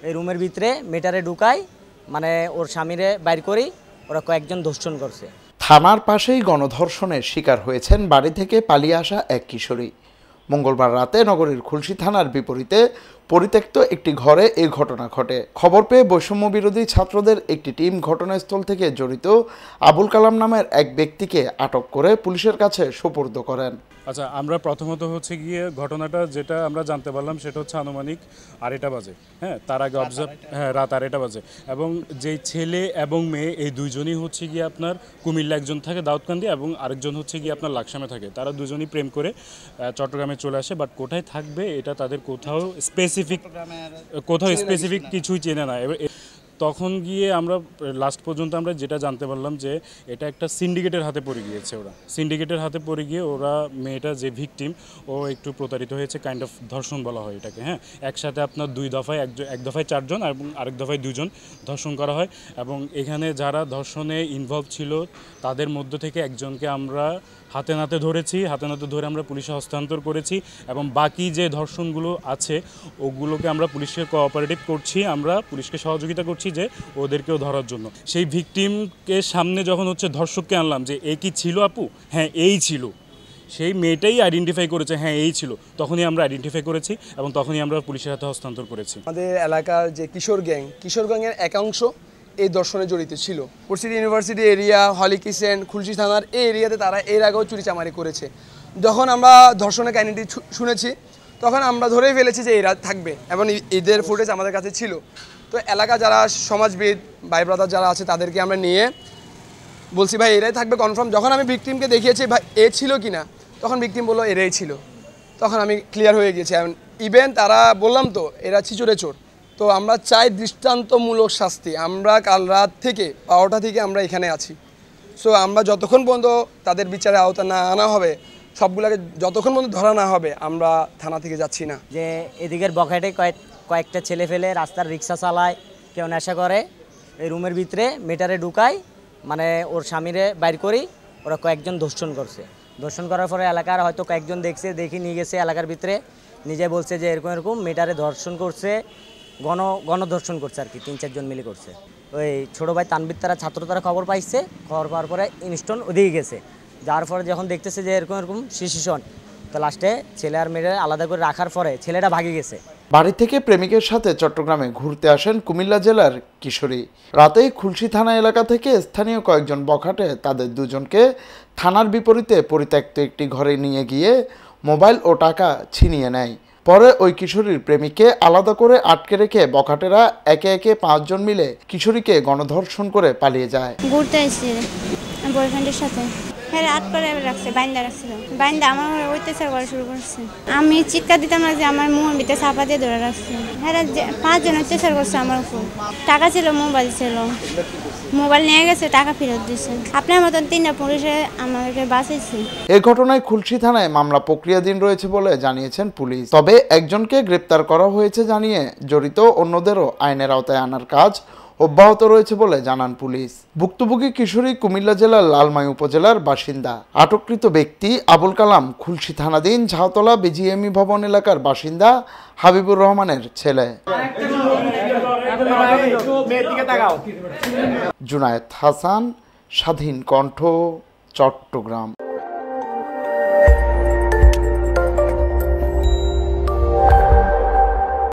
এই রুমের ভিতরে মেটারে ঢুকাই মানে ওর স্বামীরে বাইর করি ওরা কয়েকজন ধর্ষণ করছে। থানার পাশেই গণধর্ষণের শিকার হয়েছেন বাড়ি থেকে পালিয়ে আসা এক কিশোরী। মঙ্গলবার রাতে নগরীর খুলশী থানার বিপরীতে পরিত্যক্ত একটি ঘরে এই ঘটনা ঘটে। খবর পেয়ে বৈষম্য বিরোধী ছাত্রদের একটি টিম ঘটনাস্থল থেকে জড়িত আবুল কালাম নামের এক ব্যক্তিকে আটক করে পুলিশের কাছে সোপর্দ করেন। আচ্ছা, আমরা প্রথমত হচ্ছে গিয়ে ঘটনাটা যেটা আমরা জানতে পারলাম সেটা হচ্ছে আনুমানিক 2:30 বাজে। তার আগে রাত 2:30 বাজে। এবং যেই ছেলে এবং মেয়ে এই দুইজনই হচ্ছে গিয়ে আপনার কুমিল্লা, একজন থাকে দাউদকান্দি এবং আরেকজন হচ্ছে গিয়ে আপনার লাকসামে থাকে। তারা দুজনই প্রেম করে চট্টগ্রামে চলে আসে, বাট কোথায় থাকবে এটা তাদের কোথাও স্পেসিফিক কিছুই চেনে না। তখন গিয়ে আমরা লাস্ট পর্যন্ত আমরা যেটা জানতে পারলাম যে এটা একটা সিন্ডিকেটের হাতে পড়ে গিয়েছে। সিন্ডিকেটের হাতে পড়ে গিয়ে ওরা মেয়েটা যে ভিকটিম ও একটু প্রতারিত হয়েছে, কাইন্ড অফ ধর্ষণ বলা হয় এটাকে। একসাথে আপনার দুই দফায় এক দফায় 4 জন এবং আরেক দফায় 2 জন ধর্ষণ করা হয়। এবং এখানে যারা ধর্ষণে ইনভলভ ছিল তাদের মধ্য থেকে একজনকে আমরা হাতে নাতে ধরে আমরা পুলিশে হস্তান্তর করেছি। এবং বাকি যে ধর্ষণগুলো আছে ওগুলোকে আমরা পুলিশকে কোঅপারেটিভ করছি, আমরা পুলিশকে সহযোগিতা করছি যে ওদেরকেও ধরার জন্য। সেই ভিকটিমকে সামনে যখন হচ্ছে ধর্ষককে আনলাম যে এ কি ছিল আপু, হ্যাঁ এই ছিল, সেই মেয়েটাই আইডেন্টিফাই করেছে হ্যাঁ এই ছিল, তখনই আমরা আইডেন্টিফাই করেছি এবং তখনই আমরা পুলিশের হাতে হস্তান্তর করেছি। আমাদের এলাকার যে কিশোর গ্যাংয়ের একাংশ এই দর্শনে জড়িত ছিল। পরিস্থিতি ইউনিভার্সিটি এরিয়া, হলি কিচেন, খুলশী থানার এই এরিয়াতে তারা এর আগেও চুরিচামারি করেছে। যখন আমরা ধর্ষণের কাহিনীটি শুনেছি তখন আমরা ধরেই ফেলেছি যে এরা থাকবে এবং ঈদের ফুটেজ আমাদের কাছে ছিল। তো এলাকা যারা সমাজবিদ ভাই ব্রাদার যারা আছে তাদেরকে আমরা নিয়ে বলছি ভাই এরাই থাকবে কনফার্ম। যখন আমি ভিকটিমকে দেখিয়েছি ভাই এ ছিল কি না, তখন ভিকটিম বললো এরাই ছিল। তখন আমি ক্লিয়ার হয়ে গেছি। ইভেন তারা বললাম তো এরা ছিচুরে চোর। তো আমরা চাই দৃষ্টান্তমূলক শাস্তি। আমরা কাল রাত থেকে 12টা থেকে আমরা এখানে আছি। সো আমরা যতক্ষণ পর্যন্ত তাদের বিচারে আওতা না আনা হবে, সবগুলোকে যতক্ষণ পর্যন্ত ধরা না হবে আমরা থানা থেকে যাচ্ছি না। যে এদিকের বকেটে কয়েকটা ছেলে ফেলে রাস্তার রিক্সা চালায়, কেউ নেশা করে, এই রুমের ভিতরে মেটারে ঢুকাই মানে ওর স্বামীরে বাইর করি ওরা কয়েকজন ধর্ষণ করছে। ধর্ষণ করার পরে এলাকার হয়তো কয়েকজন দেখে নিয়ে গেছে এলাকার ভিতরে, নিজে বলছে যে এরকম মেটারে ধর্ষণ করছে, গণধর্ষণ করছে আর কি, 3-4 জন মিলে করছে। ওই ছোটো ভাই তানবির তারা ছাত্র তারা খবর পাওয়ার পরে ইনস্টন ওদিকে গেছে, যাওয়ার পরে যখন দেখতেছে যে এরকম সিচুয়েশন, তো লাস্টে ছেলে আর মেয়েরা আলাদা করে রাখার পরে ছেলেটা ভাগে গেছে। বাড়ি থেকে প্রেমিকের সাথে চট্টগ্রামে ঘুরতে আসেন কুমিল্লা জেলার কিশোরী। রাতেই খুলশী থানা এলাকা থেকে স্থানীয় কয়েকজন বখাটে তাদের দুজনকে থানার বিপরীতে পরিত্যক্ত একটি ঘরে নিয়ে গিয়ে মোবাইল ও টাকা ছিনিয়ে নেয়। পরে ওই কিশোরীর প্রেমিককে আলাদা করে আটকে রেখে বখাটেরা একে একে 5 জন মিলে কিশোরীকে গণধর্ষণ করে পালিয়ে যায়। ঘুরতে এসেছি বয়ফ্রেন্ডের সাথে, রাত করে রাখছে, বাইন্দা রাখছিল, বাইন্দা আমার অত্যাচার করা শুরু করছে। আমি চিৎকার দিতাম না যে আমার মুখের ভিতরে চাপা দিয়ে ধরে রাখছে। 5 জন অত্যাচার করছে আমার উপর। টাকা ছিল, মোবাইল ছিল, মোবাইল নিয়ে গেছে, টাকা ফেরত দিচ্ছে। আপনার মতন 3টা পুলিশে আমাকে বাঁচাইছে। এই ঘটনায় খুলশী থানায় মামলা প্রক্রিয়াধীন রয়েছে বলে জানিয়েছেন পুলিশ। তবে একজনকে গ্রেপ্তার করা হয়েছে জানিয়ে জড়িত অন্যদেরও আইনের আওতায় আনার কাজ অব্যাহত রয়েছে বলে জানান পুলিশ। ভুক্তভোগী কিশোরী কুমিল্লা জেলার লালমাই উপজেলার বাসিন্দা। আটককৃত ব্যক্তি আবুল কালাম খুলশী থানাধীন ঝাউতলা বিজিএমই ভবন এলাকার বাসিন্দা হাবিবুর রহমানের ছেলে। জুনায়েদ হাসান, স্বাধীন কণ্ঠ, চট্টগ্রাম।